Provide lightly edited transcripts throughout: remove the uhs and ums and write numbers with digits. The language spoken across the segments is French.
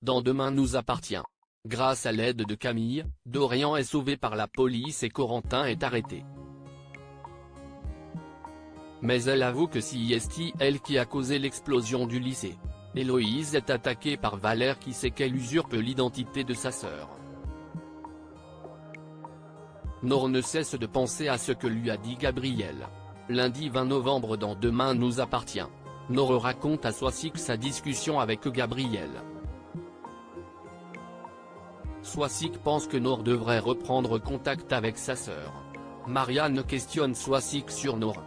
Dans Demain nous appartient. Grâce à l'aide de Camille, Dorian est sauvé par la police et Corentin est arrêté. Mais elle avoue que c'est elle qui a causé l'explosion du lycée. Héloïse est attaquée par Valère qui sait qu'elle usurpe l'identité de sa sœur. Nord ne cesse de penser à ce que lui a dit Gabriel. Lundi 20 novembre dans Demain nous appartient. Nord raconte à Soisig sa discussion avec Gabriel. Soisig pense que Nord devrait reprendre contact avec sa sœur. Marianne questionne Soisig sur Nord.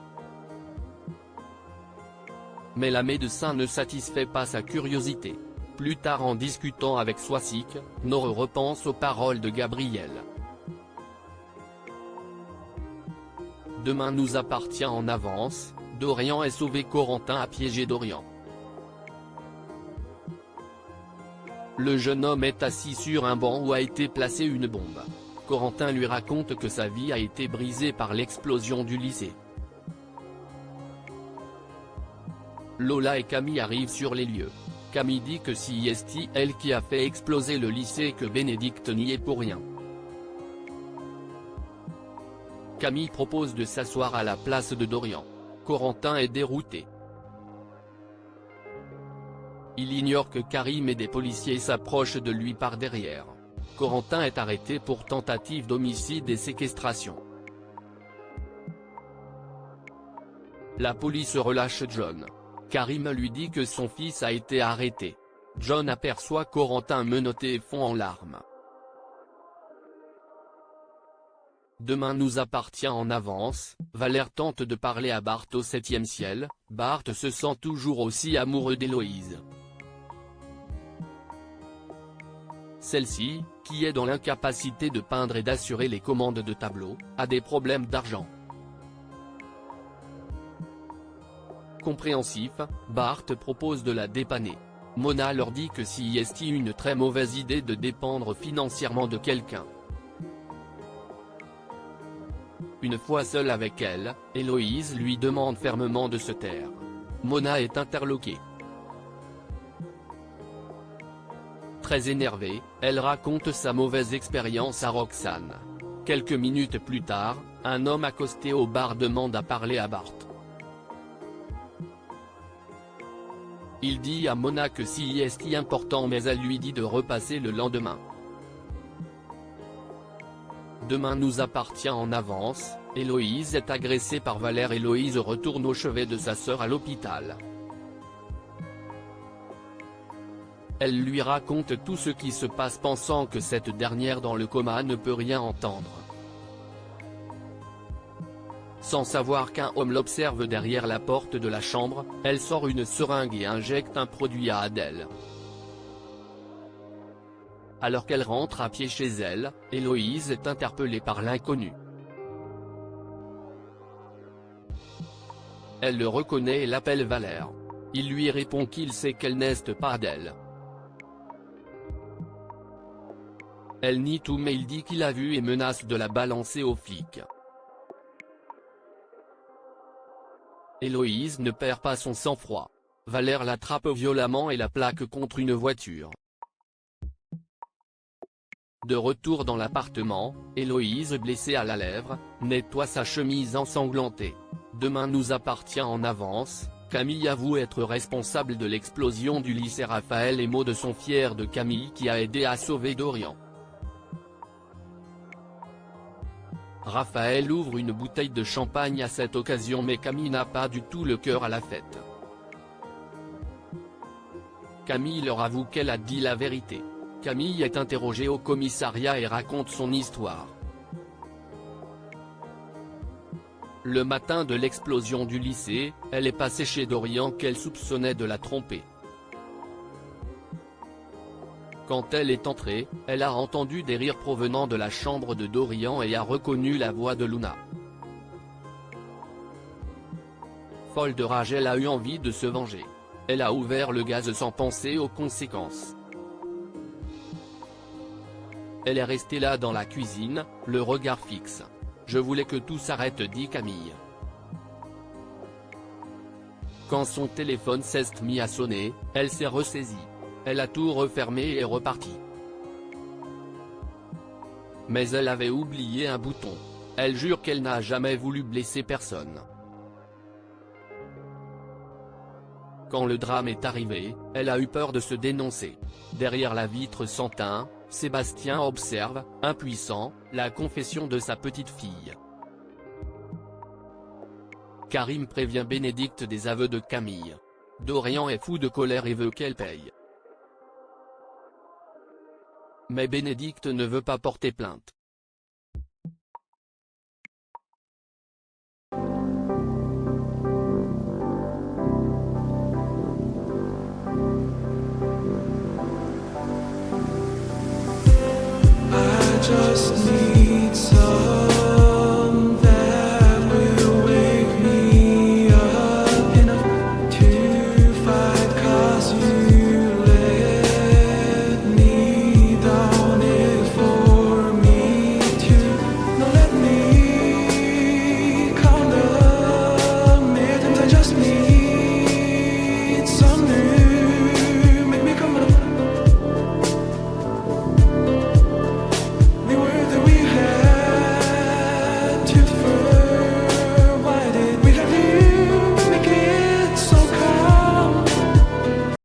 Mais la médecin ne satisfait pas sa curiosité. Plus tard en discutant avec Soisig, Nord repense aux paroles de Gabriel. Demain nous appartient en avance, Dorian est sauvé. Corentin a piégé Dorian. Le jeune homme est assis sur un banc où a été placée une bombe. Corentin lui raconte que sa vie a été brisée par l'explosion du lycée. Lola et Camille arrivent sur les lieux. Camille dit que c'est elle qui a fait exploser le lycée et que Bénédicte n'y est pour rien. Camille propose de s'asseoir à la place de Dorian. Corentin est dérouté. Il ignore que Karim et des policiers s'approchent de lui par derrière. Corentin est arrêté pour tentative d'homicide et séquestration. La police relâche John. Karim lui dit que son fils a été arrêté. John aperçoit Corentin menotté et fond en larmes. Demain nous appartient en avance, Valère tente de parler à Bart au 7e ciel, Bart se sent toujours aussi amoureux d'Héloïse. Celle-ci, qui est dans l'incapacité de peindre et d'assurer les commandes de tableaux, a des problèmes d'argent. Compréhensif, Bart propose de la dépanner. Mona leur dit que c'est une très mauvaise idée de dépendre financièrement de quelqu'un. Une fois seule avec elle, Héloïse lui demande fermement de se taire. Mona est interloquée. Très énervée, elle raconte sa mauvaise expérience à Roxane. Quelques minutes plus tard, un homme accosté au bar demande à parler à Bart. Il dit à Mona que c'est important mais elle lui dit de repasser le lendemain. Demain nous appartient en avance, Héloïse est agressée par Valère. Héloïse retourne au chevet de sa sœur à l'hôpital. Elle lui raconte tout ce qui se passe pensant que cette dernière dans le coma ne peut rien entendre. Sans savoir qu'un homme l'observe derrière la porte de la chambre, elle sort une seringue et injecte un produit à Adèle. Alors qu'elle rentre à pied chez elle, Héloïse est interpellée par l'inconnu. Elle le reconnaît et l'appelle Valère. Il lui répond qu'il sait qu'elle n'est pas Adèle. Elle nie tout mais il dit qu'il a vu et menace de la balancer aux flics. Héloïse ne perd pas son sang-froid. Valère l'attrape violemment et la plaque contre une voiture. De retour dans l'appartement, Héloïse blessée à la lèvre, nettoie sa chemise ensanglantée. Demain nous appartient en avance, Camille avoue être responsable de l'explosion du lycée. Raphaël et Maud sont fiers de Camille qui a aidé à sauver Dorian. Raphaël ouvre une bouteille de champagne à cette occasion mais Camille n'a pas du tout le cœur à la fête. Camille leur avoue qu'elle a dit la vérité. Camille est interrogée au commissariat et raconte son histoire. Le matin de l'explosion du lycée, elle est passée chez Dorian qu'elle soupçonnait de la tromper. Quand elle est entrée, elle a entendu des rires provenant de la chambre de Dorian et a reconnu la voix de Luna. Folle de rage, elle a eu envie de se venger. Elle a ouvert le gaz sans penser aux conséquences. Elle est restée là dans la cuisine, le regard fixe. Je voulais que tout s'arrête, dit Camille. Quand son téléphone s'est mis à sonner, elle s'est ressaisie. Elle a tout refermé et est repartie. Mais elle avait oublié un bouton. Elle jure qu'elle n'a jamais voulu blesser personne. Quand le drame est arrivé, elle a eu peur de se dénoncer. Derrière la vitre sans teint, Sébastien observe, impuissant, la confession de sa petite fille. Karim prévient Bénédicte des aveux de Camille. Dorian est fou de colère et veut qu'elle paye. Mais Bénédicte ne veut pas porter plainte. I just need